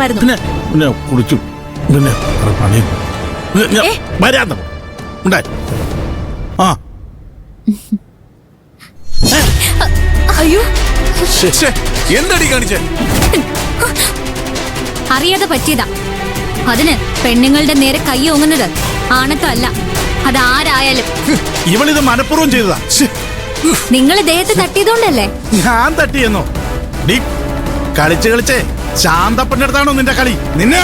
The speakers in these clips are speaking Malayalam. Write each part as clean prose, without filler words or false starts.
കുളിച്ചിട്ടുണ്ടായിരുന്നു. പിന്നെ കുളിച്ചു. പിന്നെ പണി വരാന്ന് ഉണ്ടായി. ആ അയ്യോ, എന്തടി കാണിച്ചേ? അറിയാതെ പറ്റിയതാ. അതിന് പെണ്ണുങ്ങളുടെ നേരെ കൈ ഓങ്ങുന്നത് ആണത്തല്ല. അതാരായാലും. ഇവളിത് മനഃപൂർവ്വം ചെയ്തതാ. നിങ്ങൾ ദേഹത്ത് തട്ടിയതുകൊണ്ടല്ലേ? ഞാൻ തട്ടിയെന്നോ? ഡീ കളിച്ച് കളിച്ചേ ശാന്തപ്പന്റെ അടുത്താണോ നിന്റെ കളി? നിന്നെ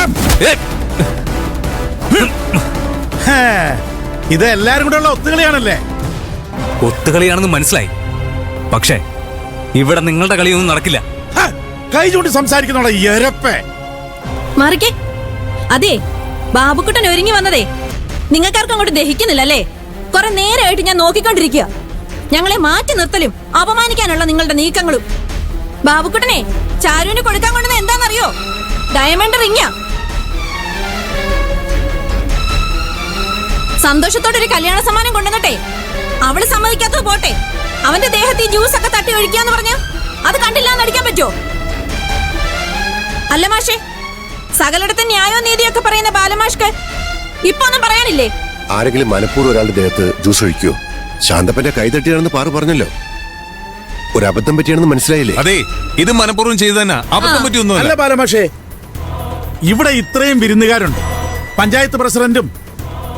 ഇത് എല്ലാരും കൂടെ ഉള്ള ഒത്തുകളിയാണല്ലേ? ഒത്തുകളിയാണെന്ന് മനസ്സിലായി. പക്ഷേ ഇവിടെ നിങ്ങളുടെ കളിയൊന്നും നടക്കില്ല. കൈ ചൂണ്ടി സംസാരിക്കുന്നോളെ എരപ്പേ. മാറിക്കേ. അതെ, ബാബുക്കുട്ടൻ ഒരുങ്ങി വന്നതേ നിങ്ങൾക്കാർക്കും അങ്ങോട്ട് ദഹിക്കുന്നില്ലല്ലേ? കുറെ നേരമായിട്ട് ഞാൻ നോക്കിക്കൊണ്ടിരിക്കുക. ഞങ്ങളെ മാറ്റി നിർത്തലും അപമാനിക്കാനുള്ള നിങ്ങളുടെ നീക്കങ്ങളും. ബാബുക്കുട്ടനെ ചാരുവിന് കൊടുക്കാൻ കൊണ്ടുവന്ന എന്താണെന്നറിയോ? ഡയമണ്ട് റിങ്ങാ. സന്തോഷത്തോടെ ഒരു കല്യാണ സമ്മാനം കൊണ്ടുവന്നിട്ടെ അവള് സമ്മതിക്കാത്തത് പോട്ടെ, അവന്റെ ദേഹത്ത് ഈ ജ്യൂസ് ഒക്കെ തട്ടി ഒഴിക്കാന്ന് പറഞ്ഞ അത് കണ്ടില്ലാന്ന് അടിക്കാൻ പറ്റോ? അല്ല മാഷേ, സകലയിടത്തെ ന്യായവും നീതിയൊക്കെ പറയുന്ന ബാലമാഷ്ക്ക് ഇപ്പൊ ഒന്നും പറയാനില്ലേ? ആരെങ്കിലും മനഃപൂർവ്വം ഒരാളുടെ ദേഹത്ത് ജ്യൂസ് ഒഴിക്കുവോ? ശാന്തപ്പന്റെ കൈ തട്ടിയാണെന്ന് പാറു പറഞ്ഞല്ലോ. ഒരു അബദ്ധം പറ്റിയാണെന്ന് മനസ്സിലായില്ലേ? അതെ, ഇത് മനഃപൂർവ്വം ചെയ്തു തന്നെ. അബദ്ധം പറ്റിയൊന്നും അല്ല ബാലമാഷേ, ഇവിടെ ഇത്രയും വിരുന്നുകാരുണ്ട്. പഞ്ചായത്ത് പ്രസിഡന്റും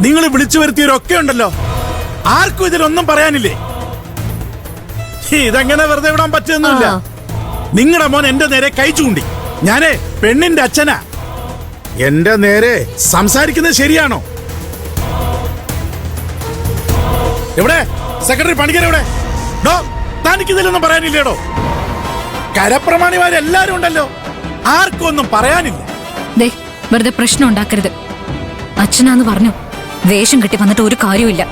നിങ്ങൾ വിളിച്ചു വരുത്തിയവരൊക്കെ ഉണ്ടല്ലോ. ആർക്കും ഇതിലൊന്നും പറയാനില്ലേ? ഇതെങ്ങനെ വെറുതെ വിടാൻ പറ്റുന്നില്ല. നിങ്ങളുടെ മോൻ എന്റെ നേരെ കൈ ചൂണ്ടി. ഞാനേ പെണ്ണിന്റെ അച്ഛനാ. എന്റെ നേരെ സംസാരിക്കുന്നത് ശരിയാണോ? എവിടെ സെക്രട്ടറി പണിക്കർ? എവിടെ? തനിക്കിതിലൊന്നും പറയാനില്ലേടോ? കരപ്രമാണിമാരെല്ലാരും ഉണ്ടല്ലോ. ആർക്കും ഒന്നും പറയാനില്ല. വെറുതെ പ്രശ്നം ഉണ്ടാക്കരുത്. അച്ഛനാന്ന് പറഞ്ഞു വേഷം കെട്ടി വന്നിട്ട് ഒരു കാര്യമില്ല.